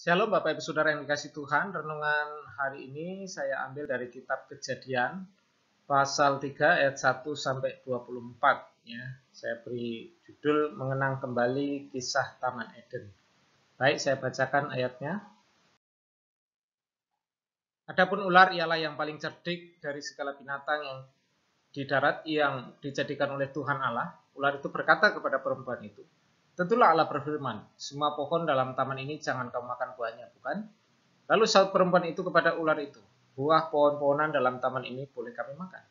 Shalom Bapak Ibu Saudara yang dikasih Tuhan. Renungan hari ini saya ambil dari kitab Kejadian pasal 3 ayat 1 sampai 24 ya. Saya beri judul mengenang kembali kisah Taman Eden. Baik, saya bacakan ayatnya. Adapun ular ialah yang paling cerdik dari segala binatang yang di darat yang dijadikan oleh Tuhan Allah. Ular itu berkata kepada perempuan itu, "Tentulah Allah berfirman, semua pohon dalam taman ini jangan kamu makan buahnya, bukan? Lalu saut perempuan itu kepada ular itu, buah pohon-pohonan dalam taman ini boleh kami makan.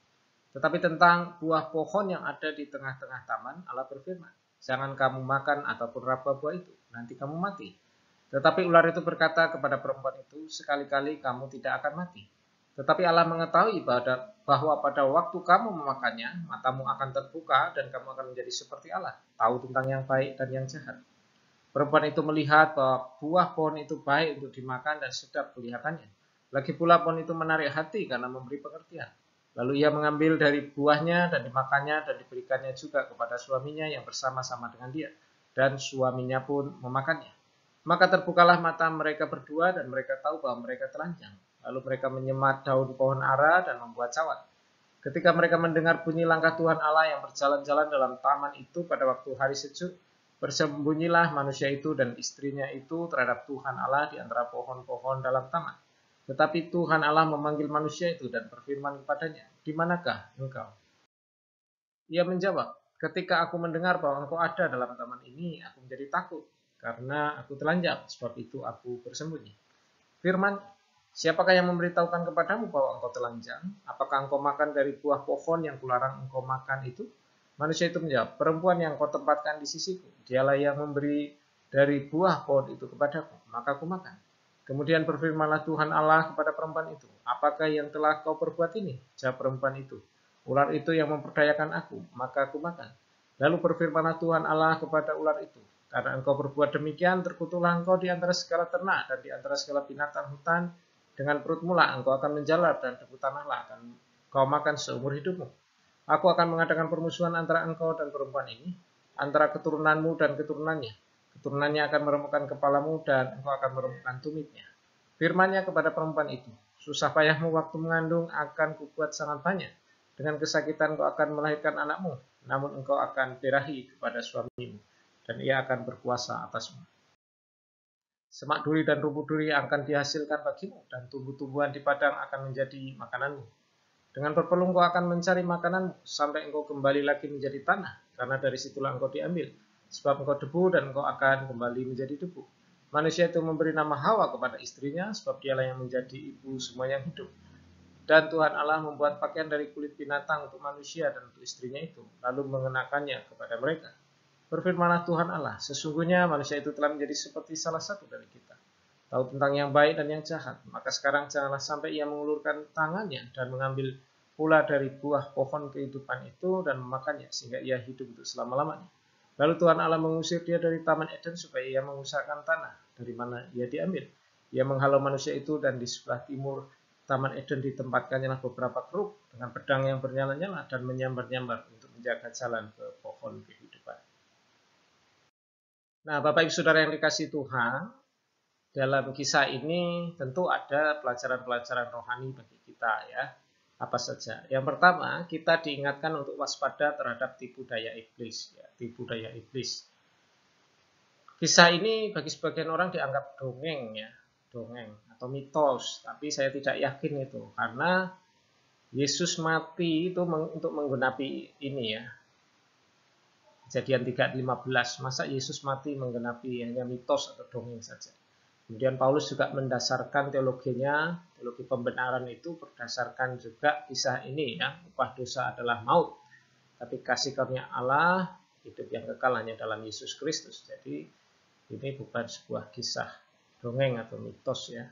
Tetapi tentang buah pohon yang ada di tengah-tengah taman, Allah berfirman, jangan kamu makan ataupun raba buah itu, nanti kamu mati." Tetapi ular itu berkata kepada perempuan itu, sekali-kali kamu tidak akan mati. Tetapi Allah mengetahui bahwa pada waktu kamu memakannya, matamu akan terbuka dan kamu akan menjadi seperti Allah, tahu tentang yang baik dan yang jahat. Perempuan itu melihat bahwa buah pohon itu baik untuk dimakan dan sedap kelihatannya. Lagi pula pohon itu menarik hati karena memberi pengertian. Lalu ia mengambil dari buahnya dan dimakannya dan diberikannya juga kepada suaminya yang bersama-sama dengan dia. Dan suaminya pun memakannya. Maka terbukalah mata mereka berdua dan mereka tahu bahwa mereka telanjang. Lalu mereka menyemat daun pohon ara dan membuat cawat. Ketika mereka mendengar bunyi langkah Tuhan Allah yang berjalan-jalan dalam taman itu pada waktu hari sejuk, bersembunyilah manusia itu dan istrinya itu terhadap Tuhan Allah di antara pohon-pohon dalam taman. Tetapi Tuhan Allah memanggil manusia itu dan berfirman kepadanya, "Di manakah engkau?" Ia menjawab, "Ketika aku mendengar bahwa engkau ada dalam taman ini, aku menjadi takut, karena aku telanjang, sebab itu aku bersembunyi." Firman, "Siapakah yang memberitahukan kepadamu bahwa engkau telanjang? Apakah engkau makan dari buah pohon yang kularang engkau makan itu?" Manusia itu menjawab, "Perempuan yang kau tempatkan di sisiku, dialah yang memberi dari buah pohon itu kepadaku, maka aku makan." Kemudian berfirmanlah Tuhan Allah kepada perempuan itu, "Apakah yang telah kau perbuat ini?" Jawab perempuan itu, "Ular itu yang memperdayakan aku, maka aku makan." Lalu berfirmanlah Tuhan Allah kepada ular itu, "Karena engkau berbuat demikian, terkutuklah engkau di antara segala ternak dan di antara segala binatang hutan. Dengan perutmu lah engkau akan menjalar dan debu tanahlah akan kau makan seumur hidupmu. Aku akan mengadakan permusuhan antara engkau dan perempuan ini, antara keturunanmu dan keturunannya. Keturunannya akan meremukkan kepalamu dan engkau akan meremukkan tumitnya." Firman-Nya kepada perempuan itu, "Susah payahmu waktu mengandung akan kubuat sangat banyak. Dengan kesakitan kau akan melahirkan anakmu, namun engkau akan birahi kepada suamimu, dan ia akan berkuasa atasmu. Semak duri dan rumput duri akan dihasilkan bagimu, dan tumbuh-tumbuhan di padang akan menjadi makananmu. Dengan berpelung kau akan mencari makananmu, sampai engkau kembali lagi menjadi tanah, karena dari situlah engkau diambil. Sebab engkau debu dan engkau akan kembali menjadi debu." Manusia itu memberi nama Hawa kepada istrinya, sebab dialah yang menjadi ibu semua yang hidup. Dan Tuhan Allah membuat pakaian dari kulit binatang untuk manusia dan untuk istrinya itu, lalu mengenakannya kepada mereka. Berfirmanlah Tuhan Allah, "Sesungguhnya manusia itu telah menjadi seperti salah satu dari kita, tahu tentang yang baik dan yang jahat. Maka sekarang janganlah sampai ia mengulurkan tangannya dan mengambil pula dari buah pohon kehidupan itu dan memakannya, sehingga ia hidup untuk selama-lamanya." Lalu Tuhan Allah mengusir dia dari Taman Eden supaya ia mengusahakan tanah dari mana ia diambil. Ia menghalau manusia itu, dan di sebelah timur Taman Eden ditempatkannya beberapa keruk dengan pedang yang bernyala-nyala dan menyambar-nyambar untuk menjaga jalan ke pohon kehidupan. Nah, Bapak Ibu Saudara yang dikasih Tuhan, dalam kisah ini tentu ada pelajaran-pelajaran rohani bagi kita ya. Apa saja? Yang pertama, kita diingatkan untuk waspada terhadap tipu daya iblis ya, tipu daya iblis. Kisah ini bagi sebagian orang dianggap dongeng ya, dongeng atau mitos, tapi saya tidak yakin itu, karena Yesus mati itu untuk menggenapi ini ya. Kejadian 3:15, masa Yesus mati menggenapi hanya mitos atau dongeng saja. Kemudian Paulus juga mendasarkan teologinya, teologi pembenaran itu berdasarkan juga kisah ini ya, upah dosa adalah maut, tapi kasih karunia Allah hidup yang kekal hanya dalam Yesus Kristus. Jadi ini bukan sebuah kisah dongeng atau mitos ya.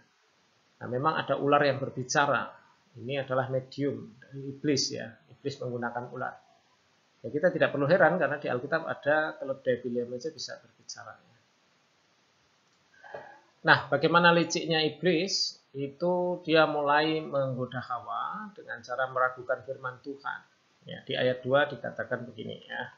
Nah, memang ada ular yang berbicara. Ini adalah medium dari iblis ya. Iblis menggunakan ular. Ya, kita tidak perlu heran karena di Alkitab ada keledai Biliam saja bisa berbicara. Nah, bagaimana liciknya iblis? Itu dia mulai menggoda Hawa dengan cara meragukan firman Tuhan. Ya, di ayat 2 dikatakan begini ya.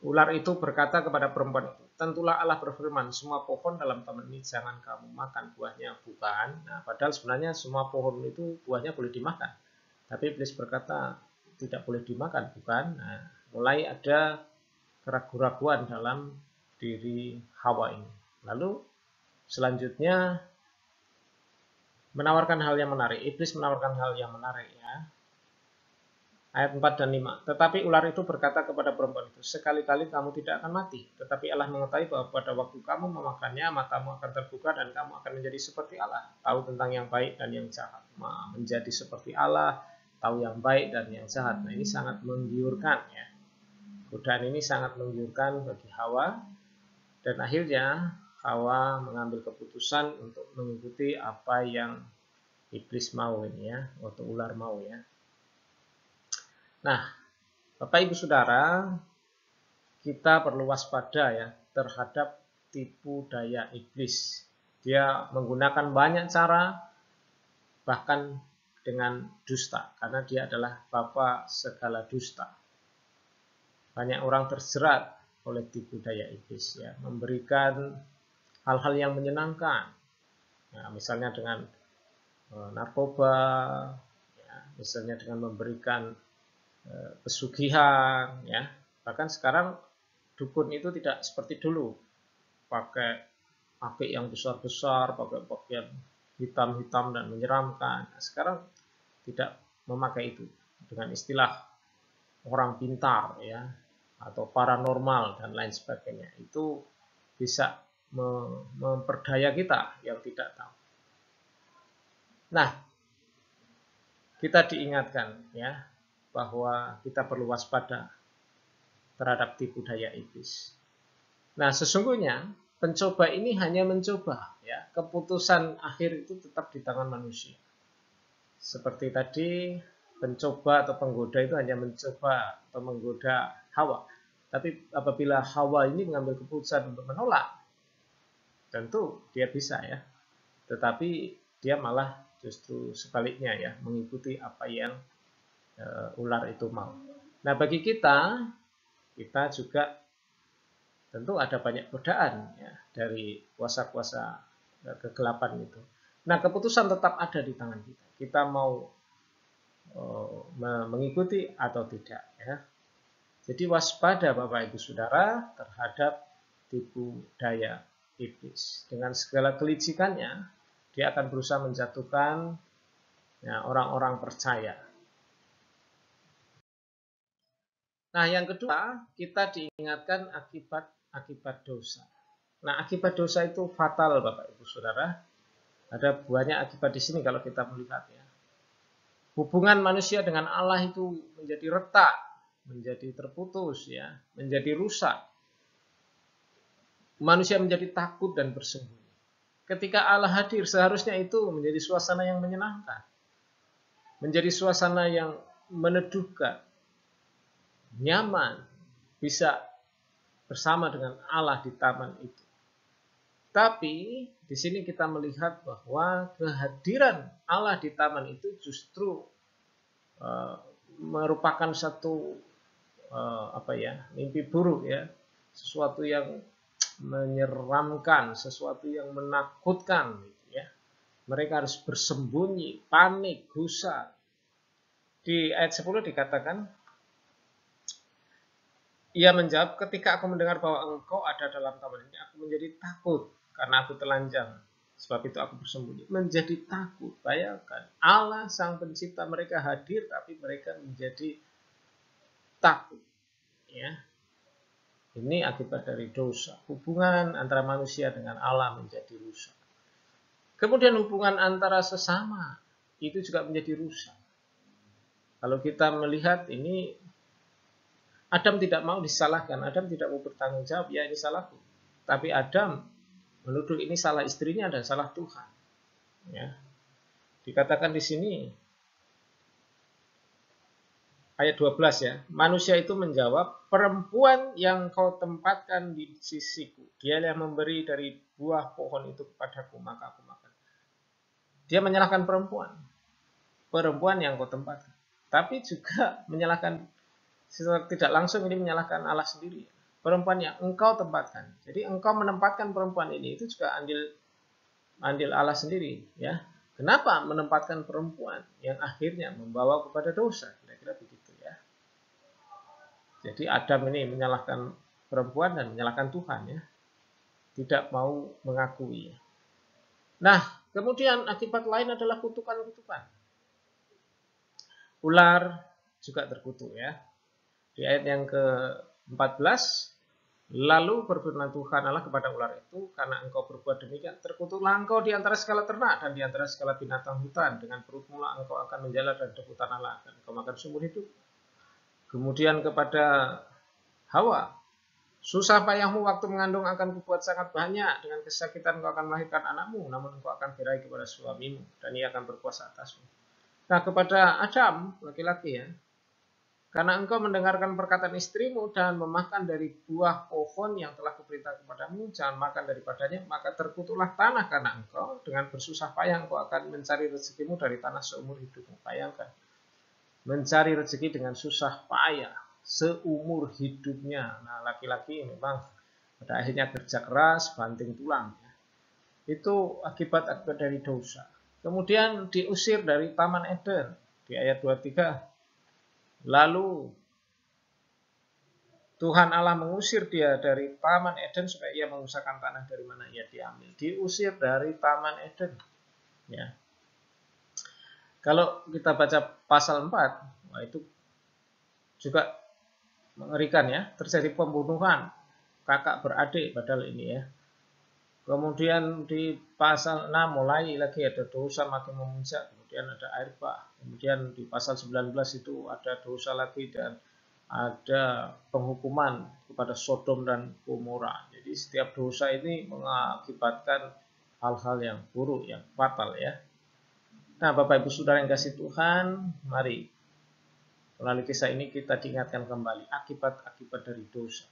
Ular itu berkata kepada perempuan itu, tentulah Allah berfirman, semua pohon dalam taman ini jangan kamu makan buahnya, bukan. Nah, padahal sebenarnya semua pohon itu buahnya boleh dimakan. Tapi iblis berkata, tidak boleh dimakan, bukan. Nah, mulai ada keraguan-raguan dalam diri Hawa ini. Lalu selanjutnya menawarkan hal yang menarik. Iblis menawarkan hal yang menarik, ya. Ayat 4 dan 5. Tetapi ular itu berkata kepada perempuan itu, sekali-kali kamu tidak akan mati. Tetapi Allah mengetahui bahwa pada waktu kamu memakannya, matamu akan terbuka dan kamu akan menjadi seperti Allah. Tahu tentang yang baik dan yang jahat. Menjadi seperti Allah, tahu yang baik dan yang jahat. Nah, ini sangat menggiurkan, ya. Godaan ini sangat menggiurkan bagi Hawa. Dan akhirnya Hawa mengambil keputusan untuk mengikuti apa yang iblis mau ini, ya, atau ular mau, ya. Nah, Bapak Ibu Saudara, kita perlu waspada, ya, terhadap tipu daya iblis. Dia menggunakan banyak cara, bahkan dengan dusta, karena dia adalah bapa segala dusta. Banyak orang terjerat oleh tipu daya iblis, ya, memberikan hal-hal yang menyenangkan, ya, misalnya dengan narkoba, ya, misalnya dengan memberikan pesugihan, ya. Bahkan sekarang dukun itu tidak seperti dulu pakai akik yang besar-besar, pakai pakaian hitam-hitam dan menyeramkan. Nah, sekarang tidak memakai itu, dengan istilah orang pintar, ya, atau paranormal dan lain sebagainya. Itu bisa memperdaya kita yang tidak tahu. Nah, kita diingatkan, ya, bahwa kita perlu waspada terhadap tipu daya iblis. Nah, sesungguhnya pencoba ini hanya mencoba, ya. Keputusan akhir itu tetap di tangan manusia. Seperti tadi, pencoba atau penggoda itu hanya mencoba atau menggoda Hawa. Tapi apabila Hawa ini mengambil keputusan untuk menolak, tentu dia bisa, ya. Tetapi dia malah justru sebaliknya, ya, mengikuti apa yang ular itu mau. Nah, bagi kita juga tentu ada banyak godaan, ya, dari kuasa-kuasa kegelapan itu. Nah, keputusan tetap ada di tangan kita. Kita mau mengikuti atau tidak, ya. Jadi waspada Bapak Ibu Saudara terhadap tipu daya iblis. Dengan segala kelicikannya, dia akan berusaha menjatuhkan, ya, orang-orang percaya. Nah, yang kedua, kita diingatkan akibat dosa. Nah, akibat dosa itu fatal, Bapak Ibu Saudara. Ada banyak akibat di sini kalau kita melihat, ya. Hubungan manusia dengan Allah itu menjadi retak, menjadi terputus, ya, menjadi rusak. Manusia menjadi takut dan bersembunyi. Ketika Allah hadir, seharusnya itu menjadi suasana yang menyenangkan, menjadi suasana yang meneduhkan, nyaman, bisa bersama dengan Allah di taman itu. Tapi di sini kita melihat bahwa kehadiran Allah di taman itu justru merupakan satu mimpi buruk, ya, sesuatu yang menyeramkan, sesuatu yang menakutkan, gitu, ya. Mereka harus bersembunyi, panik, gusar. Di ayat 10 dikatakan, ia menjawab, ketika aku mendengar bahwa engkau ada dalam taman ini, aku menjadi takut karena aku telanjang. Sebab itu aku bersembunyi. Menjadi takut. Bayangkan, Allah Sang Pencipta mereka hadir, tapi mereka menjadi takut, ya. Ini akibat dari dosa. Hubungan antara manusia dengan Allah menjadi rusak. Kemudian hubungan antara sesama itu juga menjadi rusak. Kalau kita melihat ini, Adam tidak mau disalahkan, Adam tidak mau bertanggung jawab, ya ini salahku. Tapi Adam menuduh ini salah istrinya dan salah Tuhan. Ya. Dikatakan di sini ayat 12, ya. Manusia itu menjawab, perempuan yang kau tempatkan di sisiku, dia yang memberi dari buah pohon itu kepadaku, maka aku makan. Dia menyalahkan perempuan. Perempuan yang kau tempatkan. Tapi juga menyalahkan, tidak langsung ini menyalahkan Allah sendiri. perempuan yang engkau tempatkan. Jadi engkau menempatkan perempuan ini, itu juga andil Allah sendiri, ya. Kenapa menempatkan perempuan yang akhirnya membawa kepada dosa? Kira-kira begitu, ya. Jadi Adam ini menyalahkan perempuan dan menyalahkan Tuhan, ya. Tidak mau mengakui. Nah, kemudian akibat lain adalah kutukan-kutukan. Ular juga terkutuk, ya. Di ayat yang ke-14, lalu berfirman Tuhan Allah kepada ular itu, karena engkau berbuat demikian, terkutuklah engkau di antara segala ternak dan di antara segala binatang hutan. Dengan perut mula engkau akan menjalar dan debu tanah lah, dan engkau makan seumur hidup. Kemudian kepada Hawa, susah payahmu waktu mengandung akan kubuat sangat banyak. Dengan kesakitan engkau akan melahirkan anakmu, namun engkau akan birahi kepada suamimu, dan ia akan berkuasa atasmu. Nah, kepada Adam, laki-laki, ya, karena engkau mendengarkan perkataan istrimu dan memakan dari buah pohon yang telah kuperintah kepadamu, jangan makan daripadanya, maka terkutuklah tanah karena engkau, dengan bersusah payah engkau akan mencari rezekimu dari tanah seumur hidupmu. Bayangkan, mencari rezeki dengan susah payah seumur hidupnya. Nah, laki-laki memang pada akhirnya kerja keras, banting tulang. Itu akibat-akibat dari dosa. Kemudian diusir dari Taman Eden di ayat 23. Lalu Tuhan Allah mengusir dia dari Taman Eden supaya ia mengusahakan tanah dari mana ia diambil. Diusir dari Taman Eden. Ya. Kalau kita baca pasal 4, wah itu juga mengerikan, ya. Terjadi pembunuhan kakak beradik padahal ini, ya. Kemudian di pasal 6 mulai lagi ada dosa makin memuncak. Kemudian ada air bah. Kemudian di pasal 19 itu ada dosa lagi dan ada penghukuman kepada Sodom dan Gomora. Jadi setiap dosa ini mengakibatkan hal-hal yang buruk, yang fatal, ya. Nah, Bapak Ibu Saudara yang kasih Tuhan, mari melalui kisah ini kita diingatkan kembali akibat-akibat dari dosa.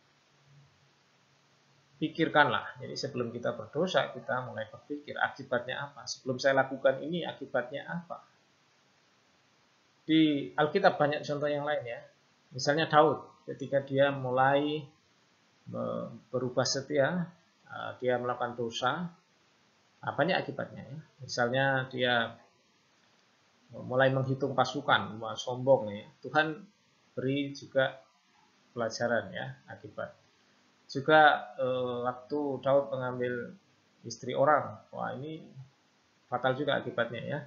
Pikirkanlah, jadi sebelum kita berdosa, kita mulai berpikir akibatnya apa. Sebelum saya lakukan ini, akibatnya apa. Di Alkitab banyak contoh yang lain, ya. Misalnya Daud, ketika dia mulai berubah setia, dia melakukan dosa, apanya akibatnya, ya? Misalnya dia mulai menghitung pasukan, sombong, ya. Tuhan beri juga pelajaran, ya, akibat. Juga waktu Daud mengambil istri orang, wah ini fatal juga akibatnya, ya.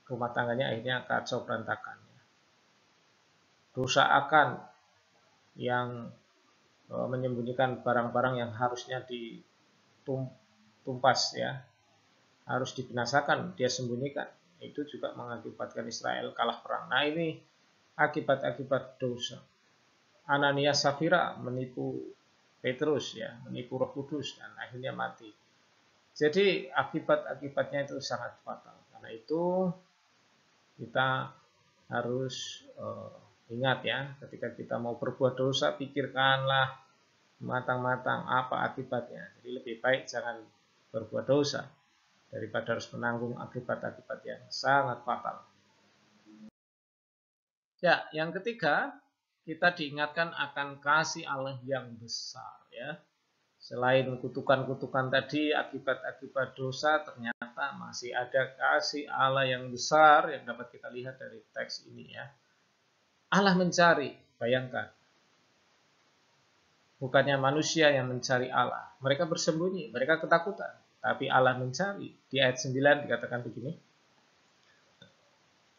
Rumah tangganya akhirnya kacau berantakan. Dosa akan yang menyembunyikan barang-barang yang harusnya ditumpas, ya, harus dibinasakan, dia sembunyikan. Itu juga mengakibatkan Israel kalah perang. Nah, ini akibat-akibat dosa. Ananias Safira menipu Petrus, ya, menipu Roh Kudus dan akhirnya mati. Jadi akibat-akibatnya itu sangat fatal. Karena itu kita harus ingat, ya, ketika kita mau berbuat dosa, pikirkanlah matang-matang apa akibatnya. Jadi lebih baik jangan berbuat dosa daripada harus menanggung akibat-akibat yang sangat fatal. Ya, yang ketiga, kita diingatkan akan kasih Allah yang besar, ya. Selain kutukan-kutukan tadi, akibat-akibat dosa, ternyata masih ada kasih Allah yang besar yang dapat kita lihat dari teks ini, ya. Allah mencari, bayangkan. Bukannya manusia yang mencari Allah. Mereka bersembunyi, mereka ketakutan. Tapi Allah mencari. Di ayat 9 dikatakan begini.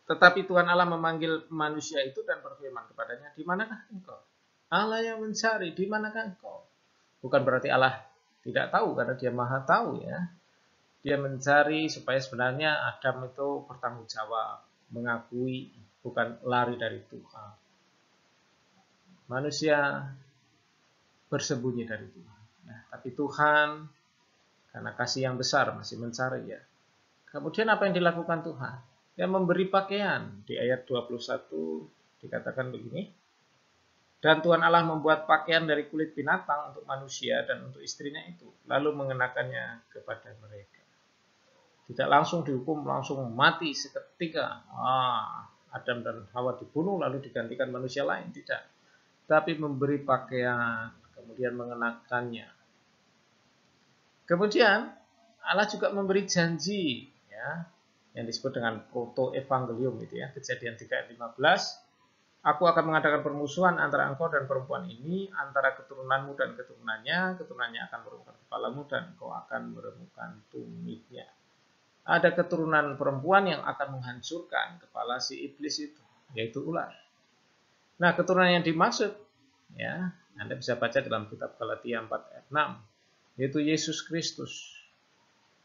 Tetapi Tuhan Allah memanggil manusia itu dan berfirman kepadanya, di manakah engkau? Allah yang mencari, di manakah engkau? Bukan berarti Allah tidak tahu, karena dia maha tahu, ya. Dia mencari supaya sebenarnya Adam itu bertanggung jawab, mengakui, bukan lari dari Tuhan. Manusia bersembunyi dari Tuhan. Nah, tapi Tuhan, karena kasih yang besar, masih mencari, ya. Kemudian apa yang dilakukan Tuhan? Dia memberi pakaian. Di ayat 21 dikatakan begini. Dan Tuhan Allah membuat pakaian dari kulit binatang untuk manusia dan untuk istrinya itu, lalu mengenakannya kepada mereka. Tidak langsung dihukum, langsung mati seketika. Adam dan Hawa dibunuh lalu digantikan manusia lain, tidak. Tapi memberi pakaian kemudian mengenakannya. Kemudian Allah juga memberi janji, ya, yang disebut dengan proto-evangelium itu ya, Kejadian 3 ayat 15. Aku akan mengadakan permusuhan antara engkau dan perempuan ini, antara keturunanmu dan keturunannya. Keturunannya akan meremukkan kepalamu dan engkau akan meremukkan tumitnya. Ada keturunan perempuan yang akan menghancurkan kepala si iblis itu, yaitu ular. Nah, keturunan yang dimaksud, ya, Anda bisa baca dalam kitab Galatia 4 ayat 6, yaitu Yesus Kristus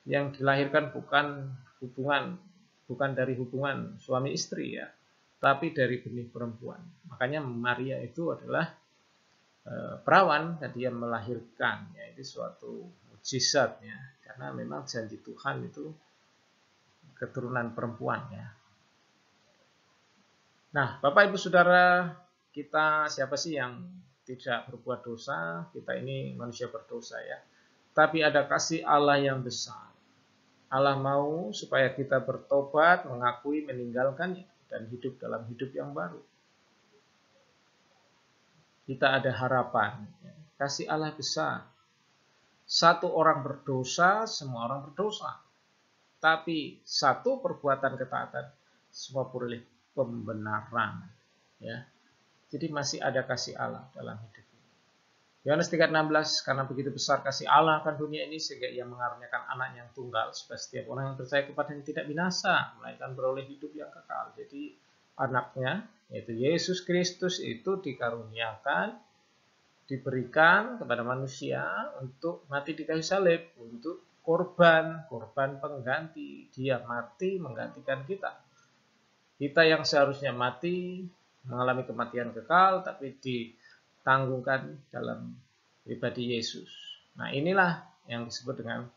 yang dilahirkan bukan dari hubungan suami istri, ya, tapi dari benih perempuan. Makanya Maria itu adalah perawan dan dia melahirkan, ya, itu suatu mukjizat, ya, karena memang janji Tuhan itu keturunan perempuan, ya. Nah, Bapak Ibu Saudara, kita siapa sih yang tidak berbuat dosa? Kita ini manusia berdosa, ya. Tapi ada kasih Allah yang besar. Allah mau supaya kita bertobat, mengakui, meninggalkannya, dan hidup dalam hidup yang baru. Kita ada harapan. Kasih Allah besar. Satu orang berdosa, semua orang berdosa. Tapi satu perbuatan ketaatan, semua boleh pembenaran. Ya. Jadi masih ada kasih Allah dalam hidup ini. Yohanes 3:16, karena begitu besar kasih Allah akan dunia ini sehingga ia mengaruniakan anak yang tunggal supaya setiap orang yang percaya kepadanya tidak binasa, melainkan beroleh hidup yang kekal. Jadi anaknya, yaitu Yesus Kristus itu dikaruniakan, diberikan kepada manusia untuk mati di kayu salib, untuk korban pengganti. Dia mati menggantikan kita. Kita yang seharusnya mati, mengalami kematian kekal, tapi ditanggungkan dalam pribadi Yesus. Nah, inilah yang disebut dengan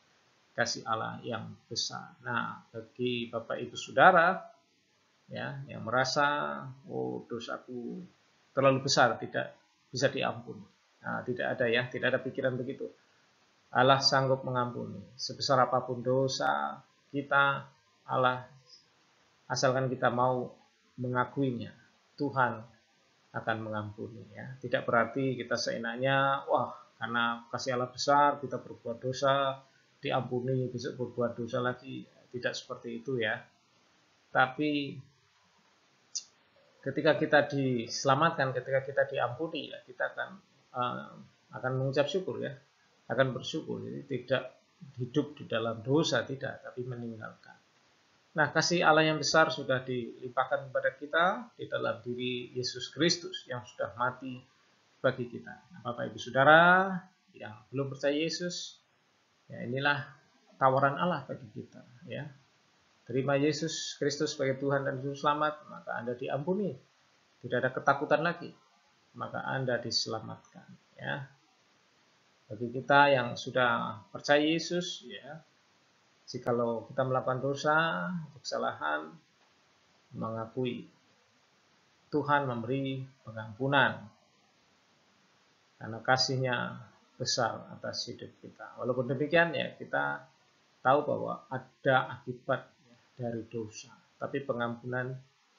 kasih Allah yang besar. Nah, bagi Bapak Ibu Saudara, ya, yang merasa, oh, dosaku terlalu besar, tidak bisa diampuni. Nah, tidak ada, ya, tidak ada pikiran begitu. Allah sanggup mengampuni sebesar apapun dosa kita. Allah, asalkan kita mau mengakuinya, Tuhan akan mengampuni, ya. Tidak berarti kita seenaknya, wah, karena kasih Allah besar kita berbuat dosa diampuni, besok berbuat dosa lagi. Tidak seperti itu, ya. Tapi ketika kita diselamatkan, ketika kita diampuni, ya, kita akan mengucap syukur, ya, akan bersyukur. Jadi tidak hidup di dalam dosa, tidak, tapi meninggalkan. Nah, kasih Allah yang besar sudah dilimpahkan kepada kita di dalam diri Yesus Kristus yang sudah mati bagi kita. Nah, Bapak Ibu Saudara yang belum percaya Yesus, ya, inilah tawaran Allah bagi kita, ya. Terima Yesus Kristus sebagai Tuhan dan Juru Selamat, maka Anda diampuni. Tidak ada ketakutan lagi, maka Anda diselamatkan, ya. Bagi kita yang sudah percaya Yesus, ya, jikalau kita melakukan dosa, kesalahan, mengakui, Tuhan memberi pengampunan karena kasih-Nya besar atas hidup kita. Walaupun demikian, ya, kita tahu bahwa ada akibat dari dosa, tapi pengampunan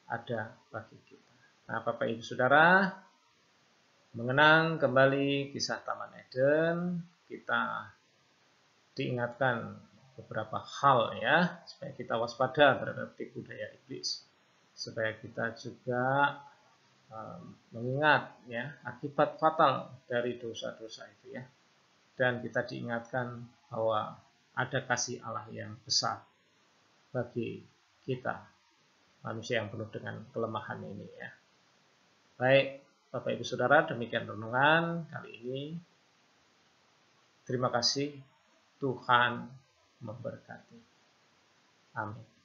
ada bagi kita. Nah, Bapak Ibu Saudara, mengenang kembali kisah Taman Eden, kita diingatkan beberapa hal, ya, supaya kita waspada terhadap tipu daya iblis, supaya kita juga mengingat, ya, akibat fatal dari dosa-dosa itu, ya, dan kita diingatkan bahwa ada kasih Allah yang besar bagi kita, manusia yang penuh dengan kelemahan ini, ya. Baik, Bapak Ibu Saudara, demikian renungan kali ini. Terima kasih, Tuhan memberkati. Amin.